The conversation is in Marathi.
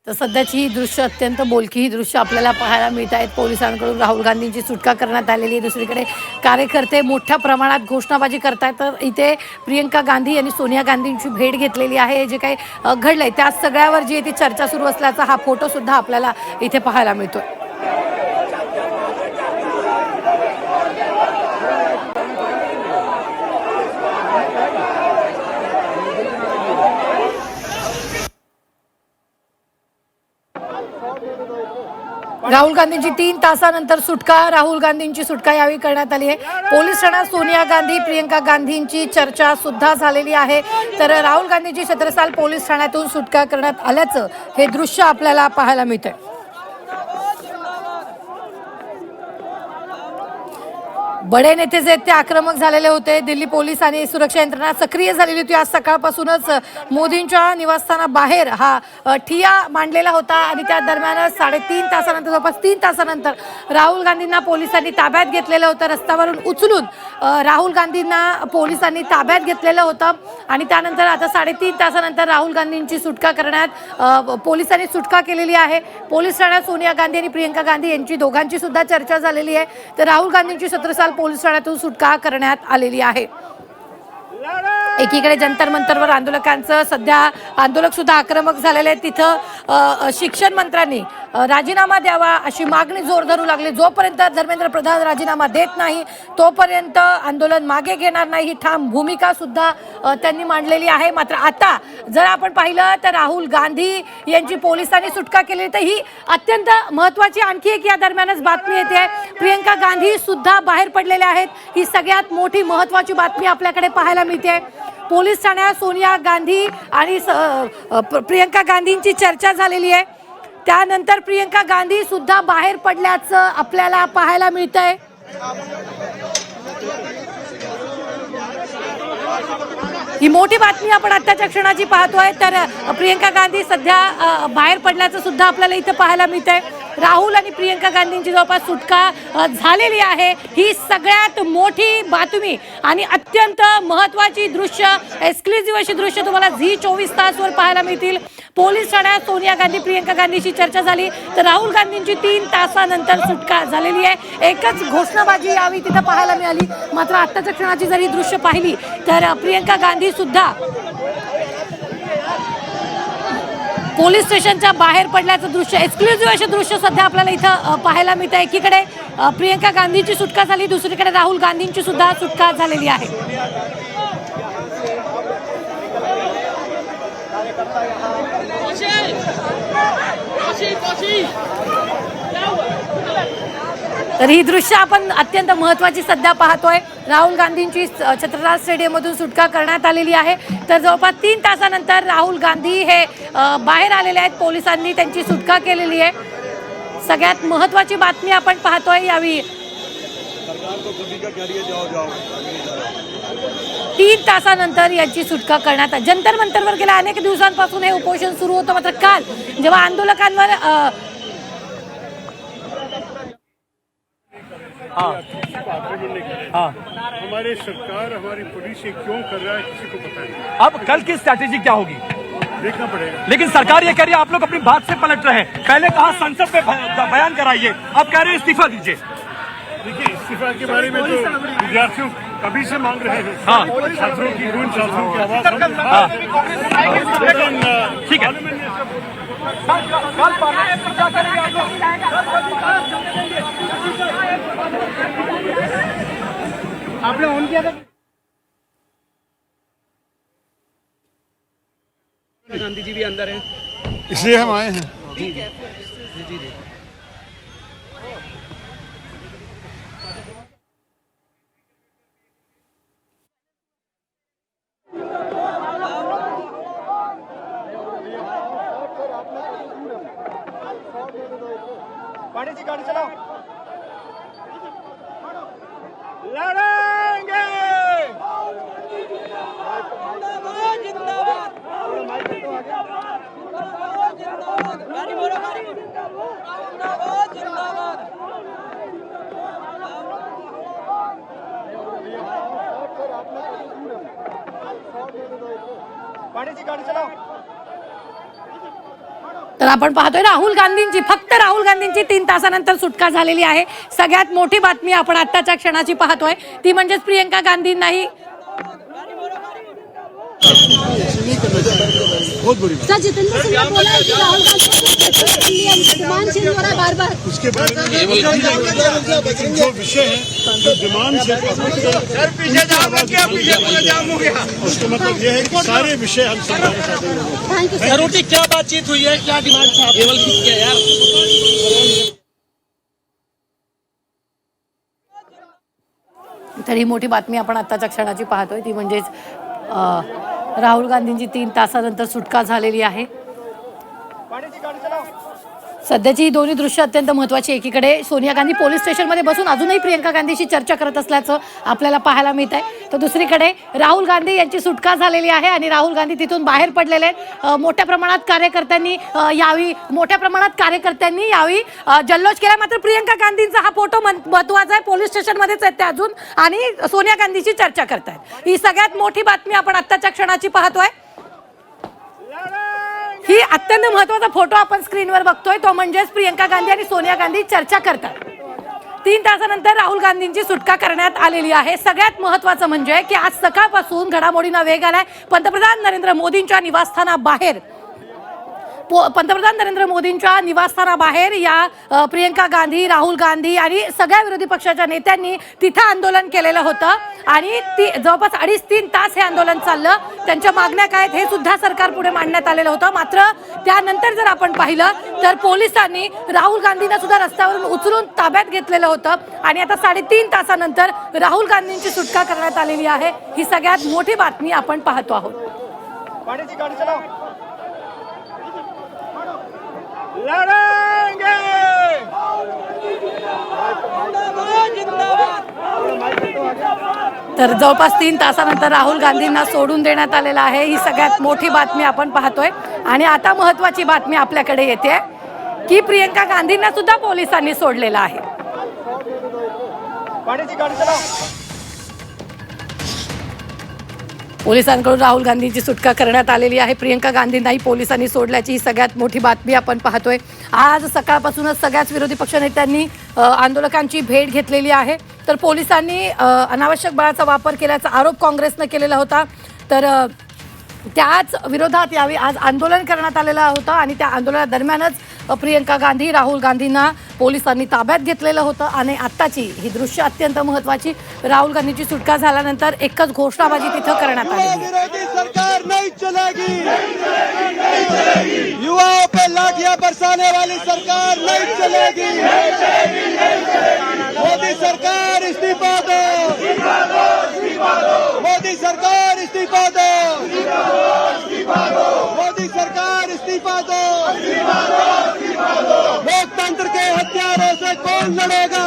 तर सध्याची ही दृश्य अत्यंत बोलकी ही दृश्य आपल्याला पाहायला मिळत आहेत। पोलिसांकडून राहुल गांधींची सुटका करण्यात आलेली आहे। दुसरीकडे कार्यकर्ते मोठ्या प्रमाणात घोषणाबाजी करतात। तर इथे प्रियंका गांधी यांनी सोनिया गांधींची भेट घेतलेली आहे। जे काही घडलंय त्या सगळ्यावर जी ती चर्चा सुरू असल्याचा हा फोटो सुद्धा आपल्याला इथे पाहायला मिळतोय। राहुल गांधींची 3 तासानंतर सुटका। राहुल गांधींची सुटका यावेळी करण्यात आली आहे। पोलीस ठाण्यात सोनिया गांधी प्रियंका गांधींची चर्चा सुद्धा झालेली आहे। तर राहुल गांधींची 17 साल पोलीस ठाण्यातून सुटका करण्यात आल्याचं हे दृश्य आपल्याला पाहायला मिळतंय। बडे नेते जे ते आक्रमक झालेले होते। दिल्ली पोलीस आणि सुरक्षा यंत्रणा सक्रिय झालेली होती। आज सकाळपासूनच मोदींच्या निवासस्थानाबाहेर हा ठिय्या मांडलेला होता आणि त्या दरम्यान 3.5 तासानंतर जवळपास 3 तासानंतर राहुल गांधींना पोलिसांनी ताब्यात घेतलेलं होतं। रस्त्यावरून उचलून राहुल गांधींना पोलिसांनी ताब्यात घेतलेलं होतं आणि त्यानंतर आता 3.5 तासानंतर राहुल गांधींची सुटका करण्यात पोलिसांनी सुटका केलेली आहे। पोलीस ठाण्यात सोनिया गांधी आणि प्रियंका गांधी यांची दोघांची सुद्धा चर्चा झालेली आहे। तर राहुल गांधींची 17 साल पोलीस ठाण्यातून सुटका करण्यात आलेली आहे। एकीकडे जंतर मंतरवर आंदोलकांचं सध्या आंदोलक सुद्धा आक्रमक झालेले आहेत। तिथं शिक्षण मंत्र्यांनी राजीनामा द्यावा अशी मागणी जोर धरू लागली। जोपर्यंत धर्मेंद्र प्रधान राजीनामा देत नाही तोपर्यंत आंदोलन मागे घेणार नाही ही ठाम भूमिका सुद्धा त्यांनी मांडलेली आहे। मात्र आता जर आपण पाहिलं तर राहुल गांधी यांची पोलिसांनी सुटका केली तर ही अत्यंत महत्त्वाची आणखी एक या दरम्यानच बातमी येते। प्रियंका गांधी सुद्धा बाहेर पडलेल्या आहेत। ही सगळ्यात मोठी महत्त्वाची बातमी आपल्याकडे पाहायला मिळते। पोलीस ठाण्यात सोनिया गांधी आणि प्रियंका गांधींची चर्चा झालेली आहे। त्यानंतर प्रियंका गांधी सुद्धा बाहेर पडल्याचं आपल्याला पाहायला मिळतंय। ही मोठी बातमी आपण आत्ताच्या क्षणाची पाहतोय। तर प्रियंका गांधी सध्या बाहेर पडल्याचं सुद्धा आपल्याला इथं पाहायला मिळतंय। राहुल आणि प्रियंका गांधींची जवळपास सुटका झालेली आहे। ही सगळ्यात मोठी बातमी आणि अत्यंत महत्त्वाची दृश्य एक्सक्लुझिव्ह अशी दृश्य तुम्हाला झी24 तासवर पाहायला मिळतील। पोलीस ठाण्यात सोनिया गांधी प्रियंका गांधीशी चर्चा झाली तर राहुल गांधींची 3 तासानंतर सुटका झालेली आहे। एकच घोषणाबाजी यावेळी तिथं पाहायला मिळाली। मात्र आत्ताच्या क्षणाची जर ही दृश्य पाहिली तर प्रियंका गांधी सुद्धा पोलीस स्टेशनच्या बाहेर पडल्याचं दृश्य एक्सक्लुझिव्ह असे दृश्य सध्या आपल्याला इथं पाहायला मिळतं। एकीकडे प्रियंका गांधीची सुटका झाली दुसरीकडे राहुल गांधींची सुद्धा सुटका झालेली आहे। तर ही दृश्य आपण अत्यंत महत्त्वाची सध्या पाहतोय। राहुल गांधींची छत्रसाल स्टेडियममधून सुटका करण्यात आलेली आहे। तर जवळपास 3 तासानंतर राहुल गांधी हे बाहेर आलेले आहेत। पोलिसांनी त्यांची सुटका केलेली आहे। सगळ्यात महत्त्वाची बातमी आपण पाहतोय यावेळी 3 तासानंतर यांची सुटका करण्यात आली। जंतर मंतरवर गेल्या अनेक दिवसांपासून हे उपोषण सुरू होतं। मात्र काल जेव्हा आंदोलकांवर हमारी सरकार हमारी पुलिस ये क्यों कर रहा है किसी को पता नहीं। अब कल की स्ट्रैटेजी क्या होगी देखना पड़ेगा। लेकिन सरकार ये कह रही है आप लोग अपनी बात से पलट रहे हैं। पहले कहा संसद पे बयान कराइए, अब कह रहे हैं इस्तीफा दीजिए। देखिए इस्तीफा के बारे में तो विद्यार्थियों कभी से मांग रहे हैं। हाँ। छात्रों की गूंज छात्रों की आवाज ठीक है। आपने ऑन किया था गांधी जी भी अंदर हैं इसलिए हम आए हैं। पानी की गाड़ी चलाओ। लड़ेंगे पानी की गाड़ी चलाओ। तर आपण पाहतोय राहुल गांधींची, फक्त राहुल गांधींची 3 तासानंतर सुटका झालेली आहे. सगळ्यात मोठी बातमी आपण आत्ताच्या क्षणाची पाहतोय ती म्हणजेच प्रियंका गांधींनाही बहुत बड़ी बात। जितेंद्र सिंह ने बोला है कि राहुल गांधी डिमांड चेंज हो रहा है बार बार। उसके बारे में जो विषय है जो डिमांड से उसका मतलब यह है कि सारे विषय हम संभालना चाहते हैं। थैंक यू जरूर क्या बातचीत हुई है, क्या डिमांड था केवल किसके यार? तर ही मोठी बातमी आपण आत्ताच्या क्षणाची पाहतोय ती म्हणजेच राहुल गांधींची 3 तासानंतर सुटका झालेली आहे. पाण्याची गाडी चलाव. सध्याची ही दोन्ही दृश्य अत्यंत महत्त्वाची. एकीकडे सोनिया गांधी पोलीस स्टेशनमध्ये बसून अजूनही प्रियंका गांधीशी चर्चा करत असल्याचं आपल्याला पाहायला मिळत आहे. तर दुसरीकडे राहुल गांधी यांची सुटका झालेली आहे आणि राहुल गांधी तिथून बाहेर पडलेले आहेत. मोठ्या प्रमाणात कार्यकर्त्यांनी यावी जल्लोष केला. मात्र प्रियंका गांधींचा हा फोटो महत्त्वाचा आहे. पोलीस स्टेशनमध्येच आहेत ते अजून आणि सोनिया गांधीशी चर्चा करतायत. ही सगळ्यात मोठी बातमी आपण आत्ताच्या क्षणाची पाहतोय. ही अत्यंत महत्त्वाचा फोटो आपण स्क्रीनवर बघतोय तो म्हणजेच प्रियंका गांधी आणि सोनिया गांधी चर्चा करतात. 3 तासानंतर राहुल गांधींची सुटका करण्यात आलेली आहे. सगळ्यात महत्त्वाचं म्हणजे की आज सकाळपासून घडामोडींना वेग आलाय. पंतप्रधान नरेंद्र मोदींच्या निवासस्थानाबाहेर या प्रियंका गांधी, राहुल गांधी आणि सगळ्या विरोधी पक्षाच्या नेत्यांनी तिथं आंदोलन केलेलं होतं आणि जवळपास 2.5-3 तास हे आंदोलन चाललं. त्यांच्या मागण्या काय आहेत हे सुद्धा सरकार पुढे मांडण्यात आलेलं होतं. मात्र त्यानंतर जर आपण पाहिलं तर पोलिसांनी राहुल गांधींना सुद्धा रस्त्यावरून उचलून ताब्यात घेतलेलं होतं आणि आता 3.5 तासानंतर राहुल गांधींची सुटका करण्यात आलेली आहे. ही सगळ्यात मोठी बातमी आपण पाहतो आहोत. पाण्याची गाडी चलाव. लढेंगे. तर जवळपास 3 तासानंतर राहुल गांधींना सोडून देण्यात आलेलं आहे. ही सगळ्यात मोठी बातमी आपण पाहतोय आणि आता महत्त्वाची बातमी आपल्याकडे येते की प्रियंका गांधींना सुद्धा पोलिसांनी सोडलेलं आहे. पाण्याची गाडी चलाव. पोलिसांकडून राहुल गांधींची सुटका करण्यात आलेली आहे. प्रियंका गांधींनाही पोलिसांनी सोडल्याची ही सगळ्यात मोठी बातमी आपण पाहतोय. आज सकाळपासूनच सगळ्याच विरोधी पक्षनेत्यांनी आंदोलकांची भेट घेतलेली आहे. तर पोलिसांनी अनावश्यक बळाचा वापर केल्याचा आरोप काँग्रेसनं केलेला होता. तर त्याच विरोधात यावेळी आज आंदोलन करण्यात आलेलं होतं आणि त्या आंदोलनादरम्यानच प्रियंका गांधी, राहुल गांधींना पोलिसांनी ताब्यात घेतलेलं होतं. आणि आत्ताची ही दृश्य अत्यंत महत्त्वाची. राहुल गांधींची सुटका झाल्यानंतर एकच घोषणाबाजी तिथं करण्यात आली. विरोधी सरकार नहीं चलेगी, युवाओं पे लाठियां बरसाने वाली सरकार नहीं चलेगी। मोदी सरकार इस्तीफा दो, मोदी सरकार इस्तीफा दो, मोदी सरकार इस्तीफा दो। लोकतंत्र के हथियारों से कौन लड़ेगा?